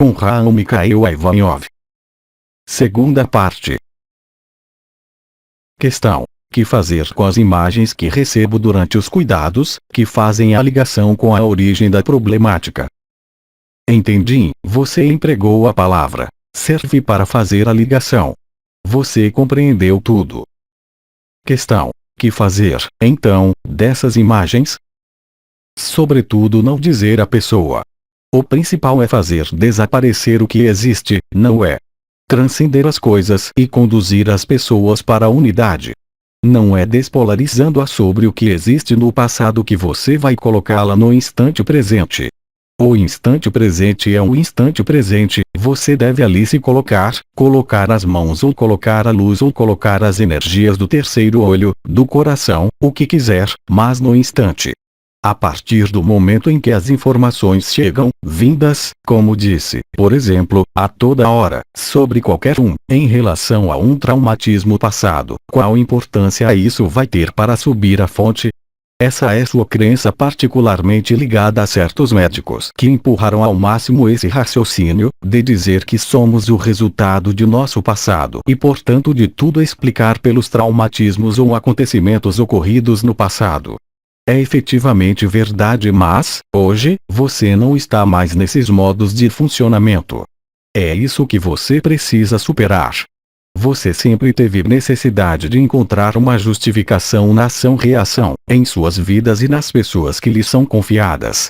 com Raul Mikhail Ivanov. Segunda parte. Questão: que fazer com as imagens que recebo durante os cuidados, que fazem a ligação com a origem da problemática? Entendi, você empregou a palavra serve para fazer a ligação. Você compreendeu tudo. Questão: que fazer, então, dessas imagens? Sobretudo não dizer à pessoa. O principal é fazer desaparecer o que existe, não é transcender as coisas e conduzir as pessoas para a unidade. Não é despolarizando-a sobre o que existe no passado que você vai colocá-la no instante presente. O instante presente é um instante presente, você deve ali se colocar as mãos ou colocar a luz ou colocar as energias do terceiro olho, do coração, o que quiser, mas no instante. A partir do momento em que as informações chegam, vindas, como disse, por exemplo, a toda hora, sobre qualquer um, em relação a um traumatismo passado, qual importância isso vai ter para subir à fonte? Essa é sua crença particularmente ligada a certos médicos que empurraram ao máximo esse raciocínio, de dizer que somos o resultado de nosso passado e portanto de tudo explicar pelos traumatismos ou acontecimentos ocorridos no passado. É efetivamente verdade, mas, hoje, você não está mais nesses modos de funcionamento. É isso que você precisa superar. Você sempre teve necessidade de encontrar uma justificação na ação-reação, em suas vidas e nas pessoas que lhe são confiadas.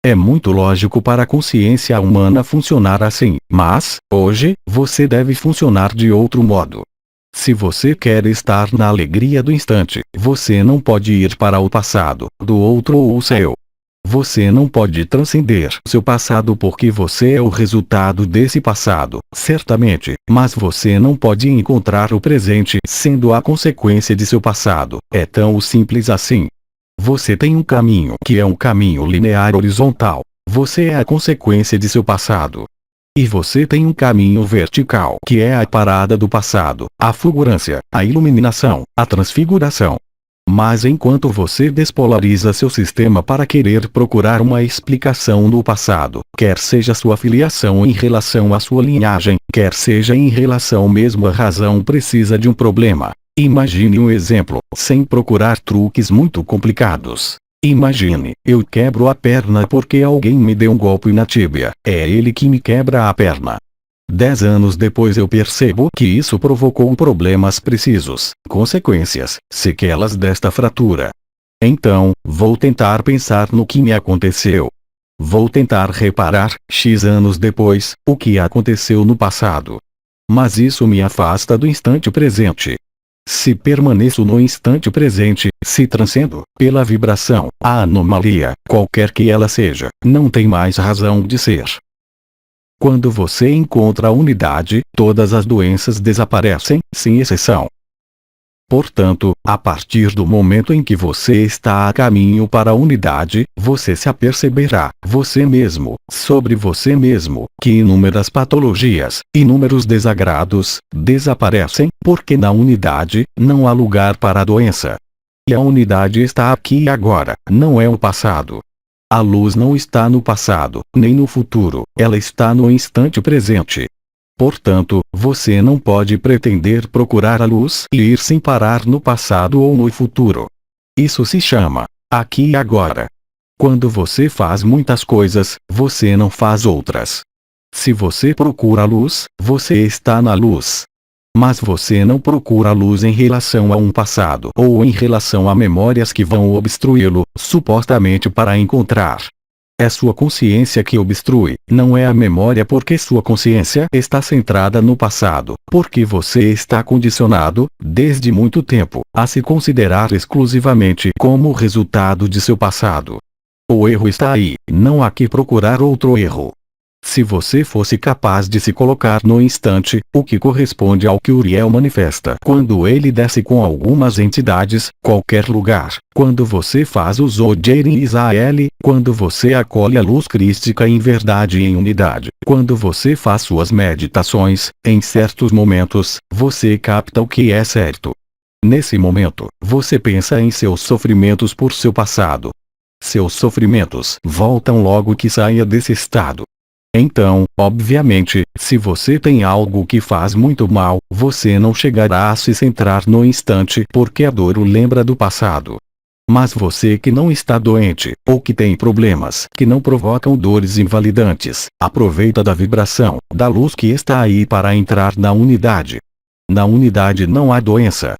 É muito lógico para a consciência humana funcionar assim, mas, hoje, você deve funcionar de outro modo. Se você quer estar na alegria do instante, você não pode ir para o passado, do outro ou o seu. Você não pode transcender seu passado porque você é o resultado desse passado, certamente, mas você não pode encontrar o presente sendo a consequência de seu passado. É tão simples assim. Você tem um caminho que é um caminho linear horizontal. Você é a consequência de seu passado. E você tem um caminho vertical que é a parada do passado, a fulgurância, a iluminação, a transfiguração. Mas enquanto você despolariza seu sistema para querer procurar uma explicação no passado, quer seja sua filiação em relação à sua linhagem, quer seja em relação mesmo à razão precisa de um problema. Imagine um exemplo, sem procurar truques muito complicados. Imagine, eu quebro a perna porque alguém me deu um golpe na tíbia, é ele que me quebra a perna. 10 anos depois eu percebo que isso provocou problemas precisos, consequências, sequelas desta fratura. Então, vou tentar pensar no que me aconteceu. Vou tentar reparar, X anos depois, o que aconteceu no passado. Mas isso me afasta do instante presente. Se permaneço no instante presente, se transcendo, pela vibração, a anomalia, qualquer que ela seja, não tem mais razão de ser. Quando você encontra a unidade, todas as doenças desaparecem, sem exceção. Portanto, a partir do momento em que você está a caminho para a unidade, você se aperceberá, você mesmo, sobre você mesmo, que inúmeras patologias, inúmeros desagrados, desaparecem, porque na unidade, não há lugar para a doença. E a unidade está aqui e agora, não é o passado. A luz não está no passado, nem no futuro, ela está no instante presente. Portanto, você não pode pretender procurar a luz e ir sem parar no passado ou no futuro. Isso se chama aqui e agora. Quando você faz muitas coisas, você não faz outras. Se você procura a luz, você está na luz. Mas você não procura a luz em relação a um passado ou em relação a memórias que vão obstruí-lo, supostamente para encontrar. É sua consciência que obstrui, não é a memória porque sua consciência está centrada no passado, porque você está condicionado, desde muito tempo, a se considerar exclusivamente como resultado de seu passado. O erro está aí, não há que procurar outro erro. Se você fosse capaz de se colocar no instante, o que corresponde ao que Uriel manifesta quando ele desce com algumas entidades, qualquer lugar, quando você faz o Zoger em Israel, quando você acolhe a luz crística em verdade e em unidade, quando você faz suas meditações, em certos momentos, você capta o que é certo. Nesse momento, você pensa em seus sofrimentos por seu passado. Seus sofrimentos voltam logo que saia desse estado. Então, obviamente, se você tem algo que faz muito mal, você não chegará a se centrar no instante porque a dor o lembra do passado. Mas você que não está doente, ou que tem problemas que não provocam dores invalidantes, aproveita da vibração, da luz que está aí para entrar na unidade. Na unidade não há doença.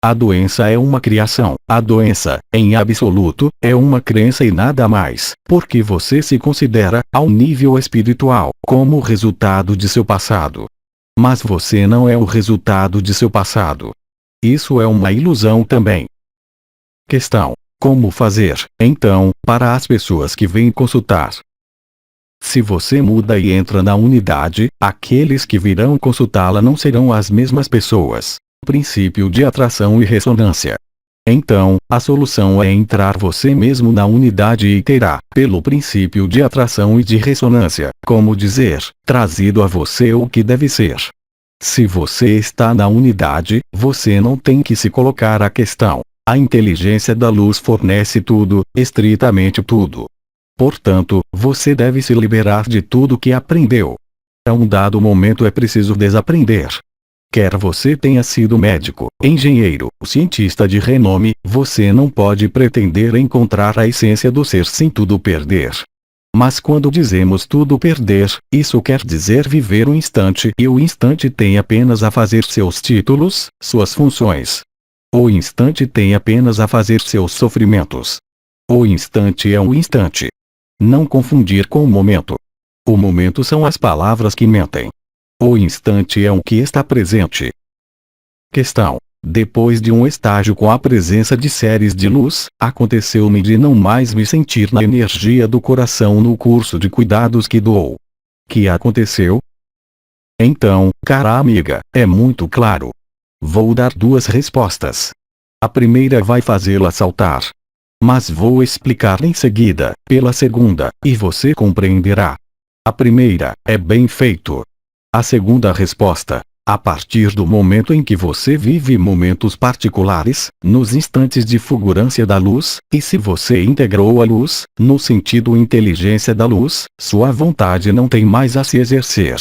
A doença é uma criação. A doença, em absoluto, é uma crença e nada mais, porque você se considera, ao nível espiritual, como o resultado de seu passado. Mas você não é o resultado de seu passado. Isso é uma ilusão também. Questão: como fazer, então, para as pessoas que vêm consultar? Se você muda e entra na unidade, aqueles que virão consultá-la não serão as mesmas pessoas. Princípio de atração e ressonância. Então, a solução é entrar você mesmo na unidade e terá, pelo princípio de atração e de ressonância, como dizer, trazido a você o que deve ser. Se você está na unidade, você não tem que se colocar a questão. A inteligência da luz fornece tudo, estritamente tudo. Portanto, você deve se liberar de tudo que aprendeu. A um dado momento é preciso desaprender. Quer você tenha sido médico, engenheiro, cientista de renome, você não pode pretender encontrar a essência do ser sem tudo perder. Mas quando dizemos tudo perder, isso quer dizer viver o instante e o instante tem apenas a fazer seus títulos, suas funções. O instante tem apenas a fazer seus sofrimentos. O instante é um instante. Não confundir com o momento. O momento são as palavras que mentem. O instante é o que está presente. Questão: depois de um estágio com a presença de seres de luz, aconteceu-me de não mais me sentir na energia do coração no curso de cuidados que doou. Que aconteceu? Então, cara amiga, é muito claro. Vou dar duas respostas. A primeira vai fazê-la saltar. Mas vou explicar em seguida, pela segunda, e você compreenderá. A primeira, é bem feito. A segunda resposta: a partir do momento em que você vive momentos particulares, nos instantes de fulgurância da luz, e se você integrou a luz, no sentido inteligência da luz, sua vontade não tem mais a se exercer.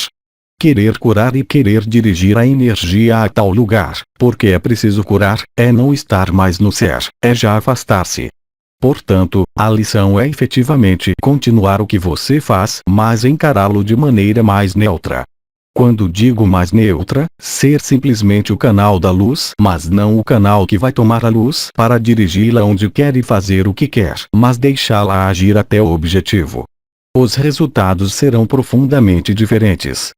Querer curar e querer dirigir a energia a tal lugar, porque é preciso curar, é não estar mais no ser, é já afastar-se. Portanto, a lição é efetivamente continuar o que você faz, mas encará-lo de maneira mais neutra. Quando digo mais neutra, ser simplesmente o canal da luz, mas não o canal que vai tomar a luz para dirigi-la onde quer e fazer o que quer, mas deixá-la agir até o objetivo. Os resultados serão profundamente diferentes.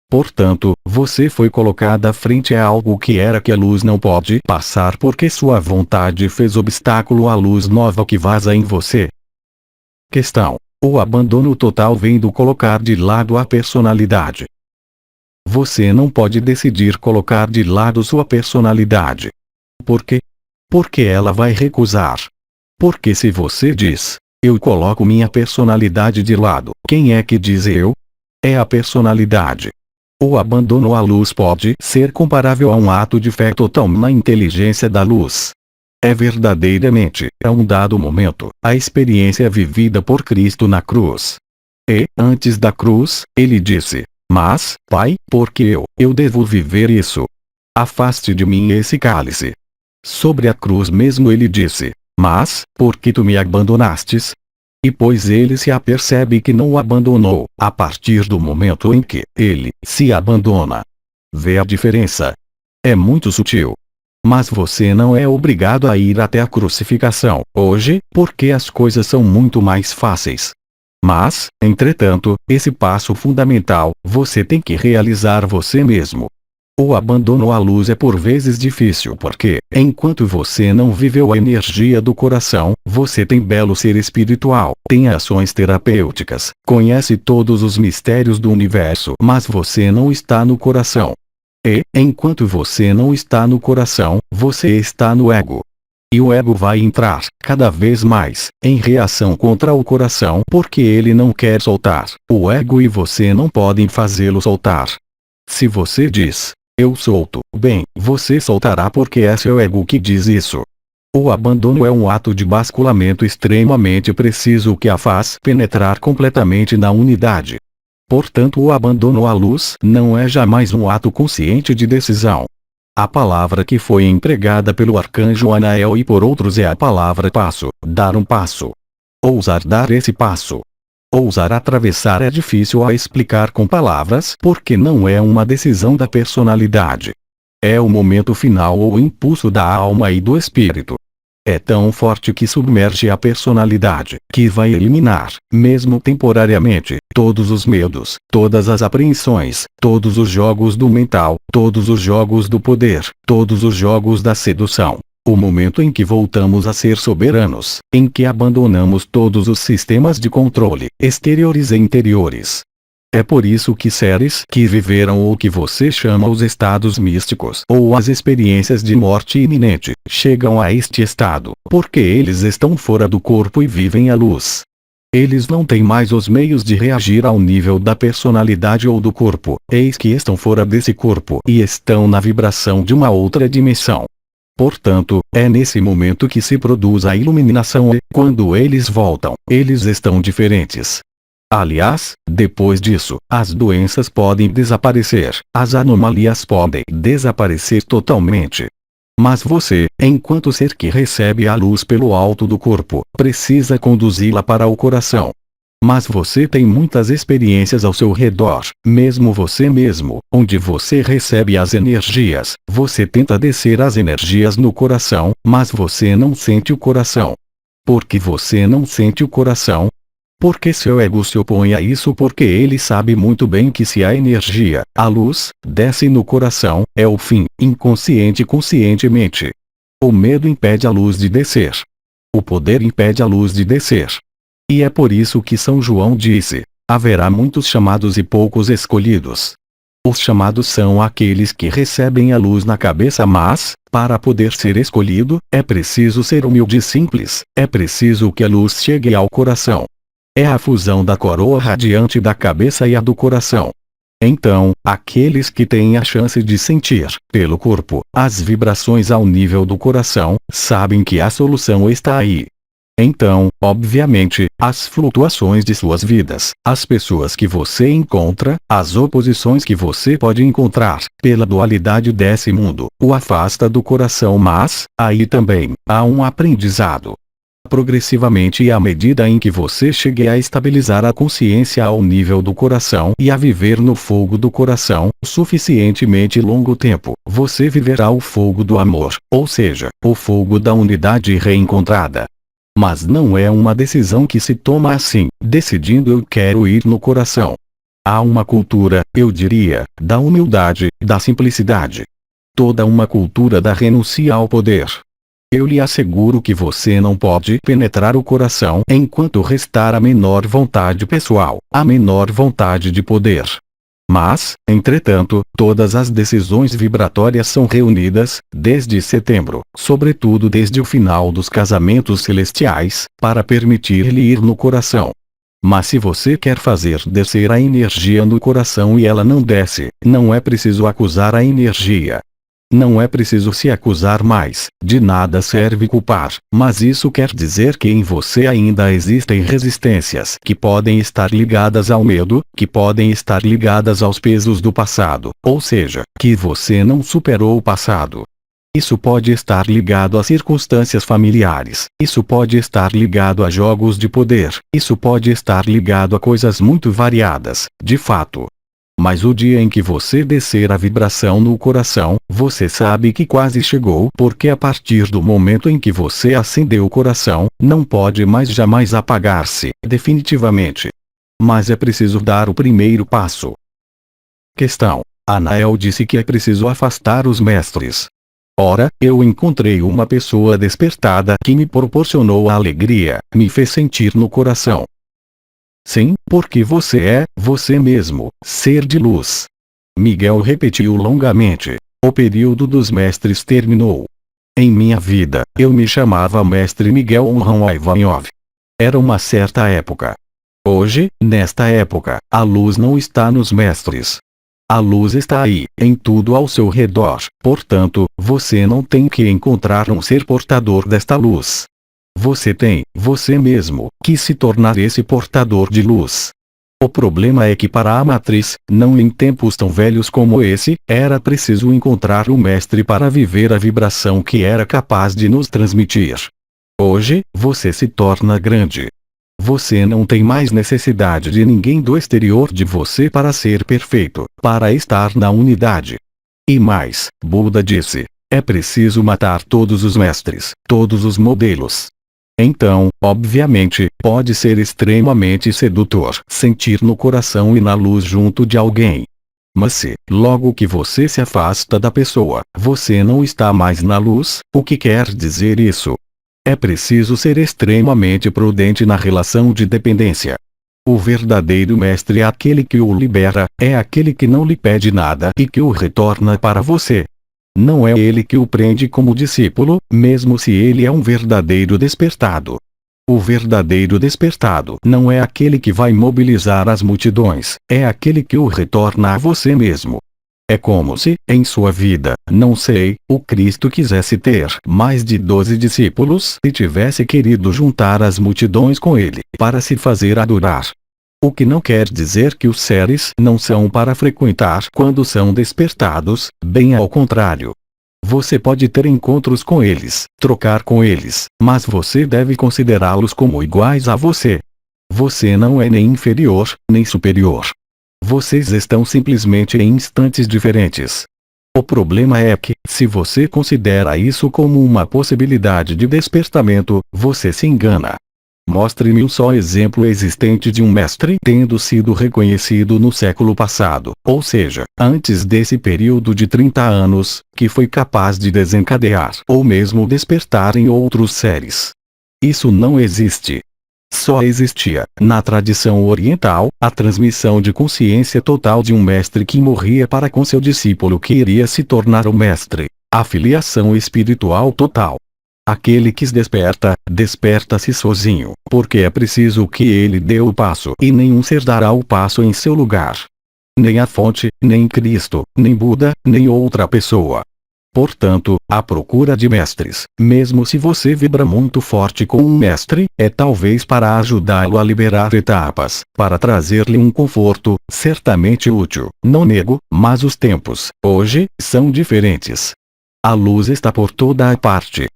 Portanto, você foi colocada frente a algo que era que a luz não pode passar porque sua vontade fez obstáculo à luz nova que vaza em você. Questão: o abandono total vem do colocar de lado a personalidade. Você não pode decidir colocar de lado sua personalidade. Por quê? Porque ela vai recusar. Porque se você diz, eu coloco minha personalidade de lado, quem é que diz eu? É a personalidade. O abandono à luz pode ser comparável a um ato de fé total na inteligência da luz. É verdadeiramente, a um dado momento, a experiência vivida por Cristo na cruz. E, antes da cruz, ele disse, mas, Pai, porque eu devo viver isso. Afaste de mim esse cálice. Sobre a cruz mesmo ele disse, mas, porque tu me abandonastes? E pois ele se apercebe que não o abandonou, a partir do momento em que ele se abandona. Vê a diferença? É muito sutil. Mas você não é obrigado a ir até a crucificação, hoje, porque as coisas são muito mais fáceis. Mas, entretanto, esse passo fundamental, você tem que realizar você mesmo. O abandono à luz é por vezes difícil porque, enquanto você não viveu a energia do coração, você tem belo ser espiritual, tem ações terapêuticas, conhece todos os mistérios do universo, mas você não está no coração. E, enquanto você não está no coração, você está no ego. E o ego vai entrar, cada vez mais, em reação contra o coração porque ele não quer soltar. O ego e você não podem fazê-lo soltar. Se você diz, eu solto, bem, você soltará porque é seu ego que diz isso. O abandono é um ato de basculamento extremamente preciso que a faz penetrar completamente na unidade. Portanto, o abandono à luz não é jamais um ato consciente de decisão. A palavra que foi empregada pelo arcanjo Anael e por outros é a palavra passo, dar um passo. Ousar dar esse passo. Ousar atravessar é difícil a explicar com palavras porque não é uma decisão da personalidade. É o momento final ou impulso da alma e do espírito. É tão forte que submerge a personalidade, que vai eliminar, mesmo temporariamente, todos os medos, todas as apreensões, todos os jogos do mental, todos os jogos do poder, todos os jogos da sedução. O momento em que voltamos a ser soberanos, em que abandonamos todos os sistemas de controle, exteriores e interiores. É por isso que seres que viveram o que você chama os estados místicos ou as experiências de morte iminente, chegam a este estado, porque eles estão fora do corpo e vivem a luz. Eles não têm mais os meios de reagir ao nível da personalidade ou do corpo, eis que estão fora desse corpo e estão na vibração de uma outra dimensão. Portanto, é nesse momento que se produz a iluminação e, quando eles voltam, eles estão diferentes. Aliás, depois disso, as doenças podem desaparecer, as anomalias podem desaparecer totalmente. Mas você, enquanto ser que recebe a luz pelo alto do corpo, precisa conduzi-la para o coração. Mas você tem muitas experiências ao seu redor, mesmo você mesmo, onde você recebe as energias, você tenta descer as energias no coração, mas você não sente o coração. Por que você não sente o coração? Porque seu ego se opõe a isso porque ele sabe muito bem que se a energia, a luz, desce no coração, é o fim, inconsciente e conscientemente. O medo impede a luz de descer. O poder impede a luz de descer. E é por isso que São João disse: haverá muitos chamados e poucos escolhidos. Os chamados são aqueles que recebem a luz na cabeça, mas, para poder ser escolhido, é preciso ser humilde e simples, é preciso que a luz chegue ao coração. É a fusão da coroa radiante da cabeça e a do coração. Então, aqueles que têm a chance de sentir, pelo corpo, as vibrações ao nível do coração, sabem que a solução está aí. Então, obviamente, as flutuações de suas vidas, as pessoas que você encontra, as oposições que você pode encontrar, pela dualidade desse mundo, o afasta do coração, mas, aí também, há um aprendizado. Progressivamente e à medida em que você chegue a estabilizar a consciência ao nível do coração e a viver no fogo do coração, suficientemente longo tempo, você viverá o fogo do amor, ou seja, o fogo da unidade reencontrada. Mas não é uma decisão que se toma assim, decidindo eu quero ir no coração. Há uma cultura, eu diria, da humildade, da simplicidade. Toda uma cultura da renúncia ao poder. Eu lhe asseguro que você não pode penetrar o coração enquanto restar a menor vontade pessoal, a menor vontade de poder. Mas, entretanto, todas as decisões vibratórias são reunidas, desde setembro, sobretudo desde o final dos casamentos celestiais, para permitir-lhe ir no coração. Mas se você quer fazer descer a energia no coração e ela não desce, não é preciso acusar a energia. Não é preciso se acusar mais, de nada serve culpar, mas isso quer dizer que em você ainda existem resistências que podem estar ligadas ao medo, que podem estar ligadas aos pesos do passado, ou seja, que você não superou o passado. Isso pode estar ligado a circunstâncias familiares, isso pode estar ligado a jogos de poder, isso pode estar ligado a coisas muito variadas, de fato. Mas o dia em que você descer a vibração no coração, você sabe que quase chegou, porque a partir do momento em que você acendeu o coração, não pode mais jamais apagar-se, definitivamente. Mas é preciso dar o primeiro passo. Questão: Anael disse que é preciso afastar os mestres. Ora, eu encontrei uma pessoa despertada que me proporcionou a alegria, me fez sentir no coração. Sim, porque você é, você mesmo, ser de luz. Miguel repetiu longamente. O período dos mestres terminou. Em minha vida, eu me chamava Mestre Miguel Unran Ivanov. Era uma certa época. Hoje, nesta época, a luz não está nos mestres. A luz está aí, em tudo ao seu redor, portanto, você não tem que encontrar um ser portador desta luz. Você tem, você mesmo, que se tornar esse portador de luz. O problema é que para a matriz, não em tempos tão velhos como esse, era preciso encontrar um mestre para viver a vibração que era capaz de nos transmitir. Hoje, você se torna grande. Você não tem mais necessidade de ninguém do exterior de você para ser perfeito, para estar na unidade. E mais, Buda disse, é preciso matar todos os mestres, todos os modelos. Então, obviamente, pode ser extremamente sedutor sentir no coração e na luz junto de alguém. Mas se, logo que você se afasta da pessoa, você não está mais na luz, o que quer dizer isso? É preciso ser extremamente prudente na relação de dependência. O verdadeiro mestre é aquele que o libera, é aquele que não lhe pede nada e que o retorna para você. Não é ele que o prende como discípulo, mesmo se ele é um verdadeiro despertado. O verdadeiro despertado não é aquele que vai mobilizar as multidões, é aquele que o retorna a você mesmo. É como se, em sua vida, não sei, o Cristo quisesse ter mais de 12 discípulos e tivesse querido juntar as multidões com ele, para se fazer adorar. O que não quer dizer que os seres não são para frequentar quando são despertados, bem ao contrário. Você pode ter encontros com eles, trocar com eles, mas você deve considerá-los como iguais a você. Você não é nem inferior, nem superior. Vocês estão simplesmente em instantes diferentes. O problema é que, se você considera isso como uma possibilidade de despertamento, você se engana. Mostre-me um só exemplo existente de um mestre tendo sido reconhecido no século passado, ou seja, antes desse período de 30 anos, que foi capaz de desencadear ou mesmo despertar em outros seres. Isso não existe. Só existia, na tradição oriental, a transmissão de consciência total de um mestre que morria para com seu discípulo que iria se tornar o mestre. A filiação espiritual total. Aquele que se desperta, desperta-se sozinho, porque é preciso que ele dê o passo e nenhum ser dará o passo em seu lugar. Nem a fonte, nem Cristo, nem Buda, nem outra pessoa. Portanto, a procura de mestres, mesmo se você vibra muito forte com um mestre, é talvez para ajudá-lo a liberar etapas, para trazer-lhe um conforto, certamente útil, não nego, mas os tempos, hoje, são diferentes. A luz está por toda a parte.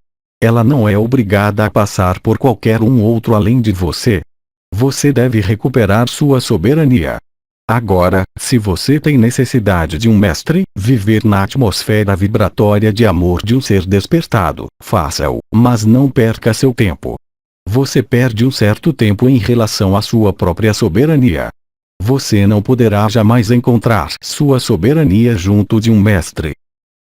Ela não é obrigada a passar por qualquer um outro além de você. Você deve recuperar sua soberania. Agora, se você tem necessidade de um mestre, viver na atmosfera vibratória de amor de um ser despertado, faça-o, mas não perca seu tempo. Você perde um certo tempo em relação à sua própria soberania. Você não poderá jamais encontrar sua soberania junto de um mestre.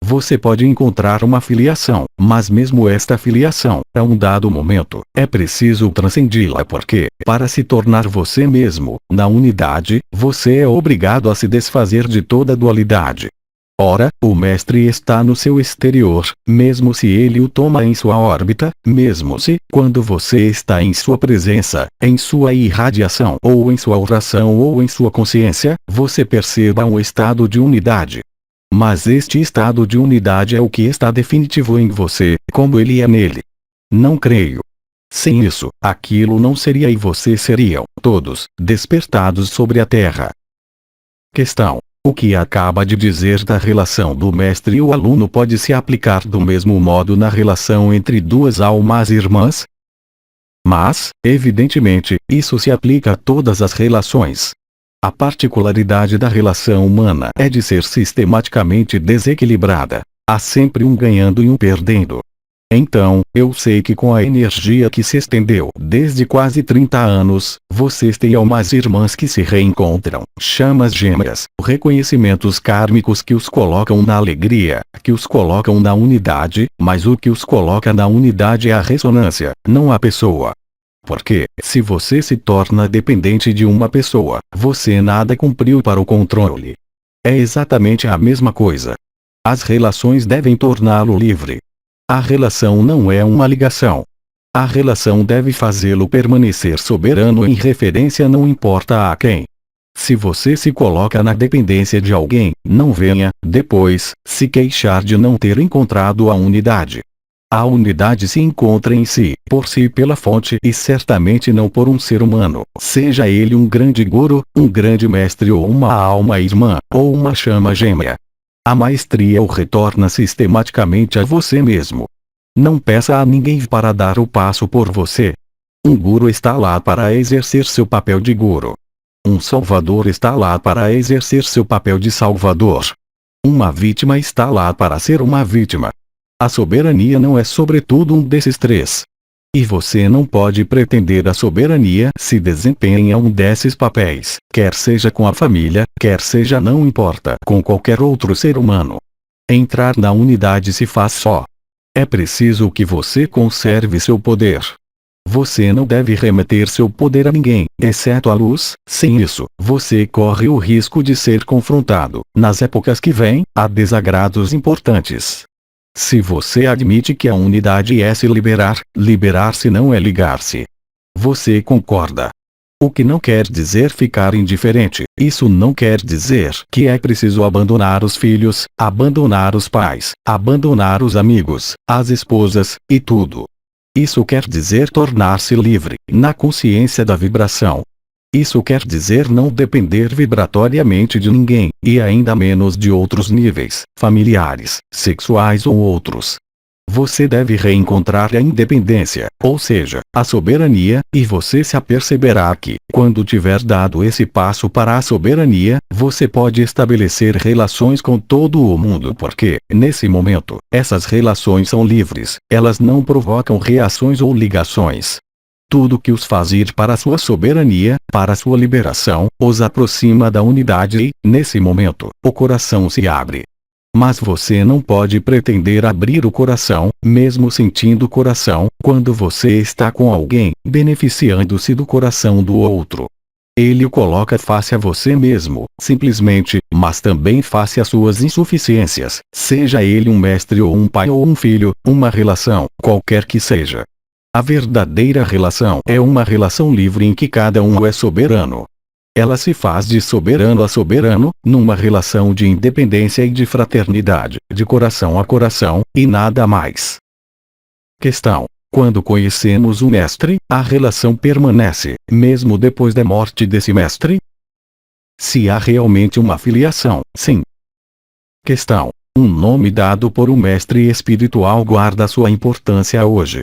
Você pode encontrar uma filiação, mas mesmo esta filiação, a um dado momento, é preciso transcendi-la porque, para se tornar você mesmo, na unidade, você é obrigado a se desfazer de toda dualidade. Ora, o mestre está no seu exterior, mesmo se ele o toma em sua órbita, mesmo se, quando você está em sua presença, em sua irradiação ou em sua oração ou em sua consciência, você perceba um estado de unidade. Mas este estado de unidade é o que está definitivo em você, como ele é nele. Não creio. Sem isso, aquilo não seria e vocês seriam, todos, despertados sobre a Terra. Questão. O que acaba de dizer da relação do mestre e o aluno pode se aplicar do mesmo modo na relação entre duas almas irmãs? Mas, evidentemente, isso se aplica a todas as relações. A particularidade da relação humana é de ser sistematicamente desequilibrada. Há sempre um ganhando e um perdendo. Então, eu sei que com a energia que se estendeu desde quase 30 anos, vocês têm almas irmãs que se reencontram, chamas gêmeas, reconhecimentos kármicos que os colocam na alegria, que os colocam na unidade, mas o que os coloca na unidade é a ressonância, não a pessoa. Porque, se você se torna dependente de uma pessoa, você nada cumpriu para o controle. É exatamente a mesma coisa. As relações devem torná-lo livre. A relação não é uma ligação. A relação deve fazê-lo permanecer soberano em referência não importa a quem. Se você se coloca na dependência de alguém, não venha, depois, se queixar de não ter encontrado a unidade. A unidade se encontra em si, por si pela fonte e certamente não por um ser humano, seja ele um grande guru, um grande mestre ou uma alma irmã, ou uma chama gêmea. A maestria o retorna sistematicamente a você mesmo. Não peça a ninguém para dar o passo por você. Um guru está lá para exercer seu papel de guru. Um salvador está lá para exercer seu papel de salvador. Uma vítima está lá para ser uma vítima. A soberania não é sobretudo um desses três. E você não pode pretender a soberania se desempenha um desses papéis, quer seja com a família, quer seja não importa com qualquer outro ser humano. Entrar na unidade se faz só. É preciso que você conserve seu poder. Você não deve remeter seu poder a ninguém, exceto à luz. Sem isso, você corre o risco de ser confrontado, nas épocas que vêm, a desagrados importantes. Se você admite que a unidade é se liberar, liberar-se não é ligar-se. Você concorda. O que não quer dizer ficar indiferente, isso não quer dizer que é preciso abandonar os filhos, abandonar os pais, abandonar os amigos, as esposas, e tudo. Isso quer dizer tornar-se livre, na consciência da vibração. Isso quer dizer não depender vibratoriamente de ninguém, e ainda menos de outros níveis, familiares, sexuais ou outros. Você deve reencontrar a independência, ou seja, a soberania, e você se aperceberá que, quando tiver dado esse passo para a soberania, você pode estabelecer relações com todo o mundo porque, nesse momento, essas relações são livres, elas não provocam reações ou ligações. Tudo que os faz ir para a sua soberania, para a sua liberação, os aproxima da unidade e, nesse momento, o coração se abre. Mas você não pode pretender abrir o coração, mesmo sentindo o coração, quando você está com alguém, beneficiando-se do coração do outro. Ele o coloca face a você mesmo, simplesmente, mas também face às suas insuficiências, seja ele um mestre ou um pai ou um filho, uma relação, qualquer que seja. A verdadeira relação é uma relação livre em que cada um é soberano. Ela se faz de soberano a soberano, numa relação de independência e de fraternidade, de coração a coração, e nada mais. Questão: quando conhecemos o mestre, a relação permanece, mesmo depois da morte desse mestre? Se há realmente uma filiação, sim. Questão: um nome dado por um mestre espiritual guarda sua importância hoje.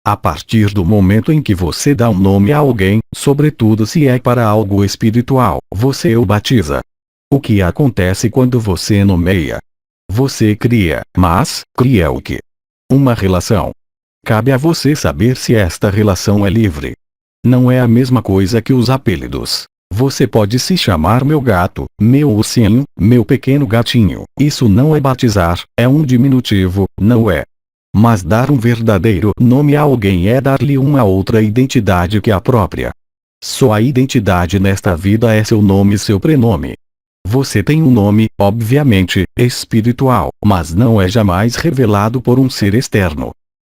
A partir do momento em que você dá um nome a alguém, sobretudo se é para algo espiritual, você o batiza. O que acontece quando você nomeia? Você cria, mas, cria o quê? Uma relação. Cabe a você saber se esta relação é livre. Não é a mesma coisa que os apelidos. Você pode se chamar meu gato, meu ursinho, meu pequeno gatinho. Isso não é batizar, é um diminutivo, não é? Mas dar um verdadeiro nome a alguém é dar-lhe uma outra identidade que a própria. Só a identidade nesta vida é seu nome e seu prenome. Você tem um nome, obviamente, espiritual, mas não é jamais revelado por um ser externo.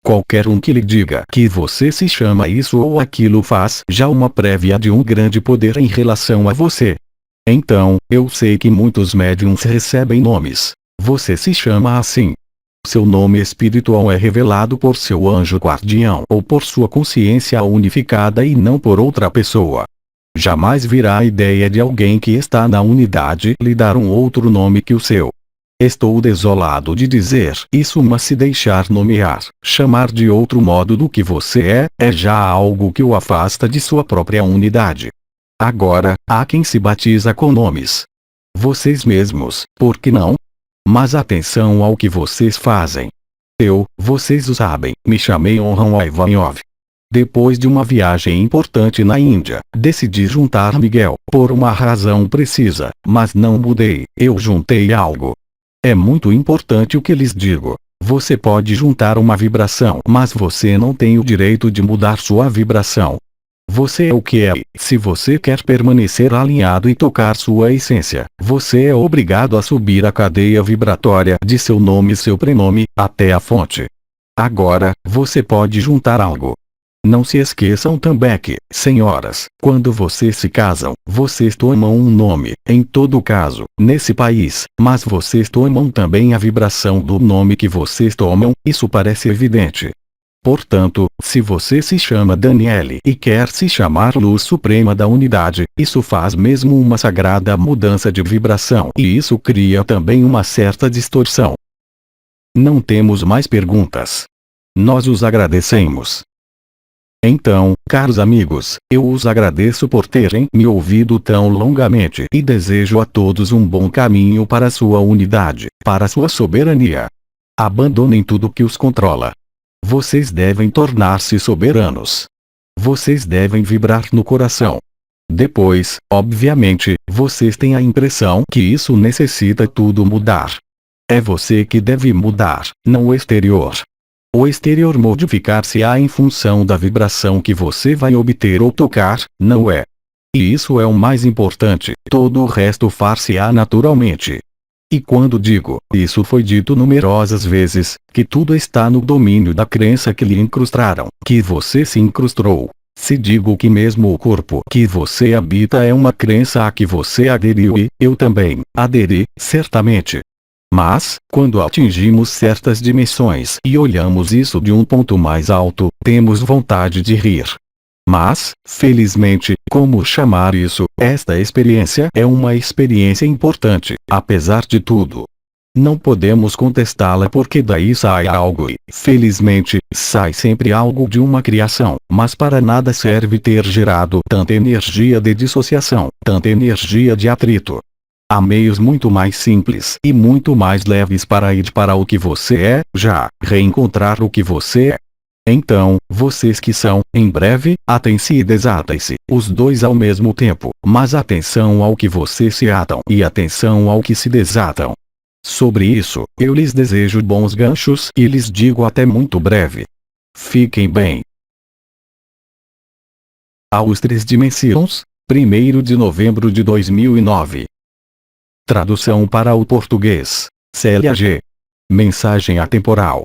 Qualquer um que lhe diga que você se chama isso ou aquilo faz já uma prévia de um grande poder em relação a você. Então, eu sei que muitos médiums recebem nomes. Você se chama assim. Seu nome espiritual é revelado por seu anjo guardião ou por sua consciência unificada e não por outra pessoa. Jamais virá a ideia de alguém que está na unidade lhe dar um outro nome que o seu. Estou desolado de dizer isso, mas se deixar nomear, chamar de outro modo do que você é já algo que o afasta de sua própria unidade. Agora, há quem se batiza com nomes. Vocês mesmos, por que não? Mas atenção ao que vocês fazem. Vocês o sabem, me chamei Onram Ivanov. Depois de uma viagem importante na Índia, decidi juntar Miguel, por uma razão precisa, mas não mudei, eu juntei algo. É muito importante o que lhes digo. Você pode juntar uma vibração, mas você não tem o direito de mudar sua vibração. Você é o que é, e se você quer permanecer alinhado e tocar sua essência, você é obrigado a subir a cadeia vibratória de seu nome e seu prenome, até a fonte. Agora, você pode juntar algo. Não se esqueçam também que, senhoras, quando vocês se casam, vocês tomam um nome, em todo caso, nesse país, mas vocês tomam também a vibração do nome que vocês tomam, isso parece evidente. Portanto, se você se chama Daniele e quer se chamar Luz Suprema da Unidade, isso faz mesmo uma sagrada mudança de vibração e isso cria também uma certa distorção. Não temos mais perguntas. Nós os agradecemos. Então, caros amigos, eu os agradeço por terem me ouvido tão longamente e desejo a todos um bom caminho para a sua unidade, para a sua soberania. Abandonem tudo que os controla. Vocês devem tornar-se soberanos. Vocês devem vibrar no coração. Depois, obviamente, vocês têm a impressão que isso necessita tudo mudar. É você que deve mudar, não o exterior. O exterior modificar-se-á em função da vibração que você vai obter ou tocar, não é? E isso é o mais importante, todo o resto far-se-á naturalmente. E quando digo, isso foi dito numerosas vezes, que tudo está no domínio da crença que lhe incrustaram, que você se incrustou. Se digo que mesmo o corpo que você habita é uma crença a que você aderiu e, eu também, aderi, certamente. Mas, quando atingimos certas dimensões e olhamos isso de um ponto mais alto, temos vontade de rir. Mas, felizmente, como chamar isso, esta experiência é uma experiência importante, apesar de tudo. Não podemos contestá-la porque daí sai algo e, felizmente, sai sempre algo de uma criação, mas para nada serve ter gerado tanta energia de dissociação, tanta energia de atrito. Há meios muito mais simples e muito mais leves para ir para o que você é, já, reencontrar o que você é. Então, vocês que são, em breve, atem-se e desatem-se, os dois ao mesmo tempo, mas atenção ao que vocês se atam e atenção ao que se desatam. Sobre isso, eu lhes desejo bons ganchos e lhes digo até muito breve. Fiquem bem. Aos 3 dimensões, 1º de novembro de 2009. Tradução para o português. Célia G. Mensagem atemporal.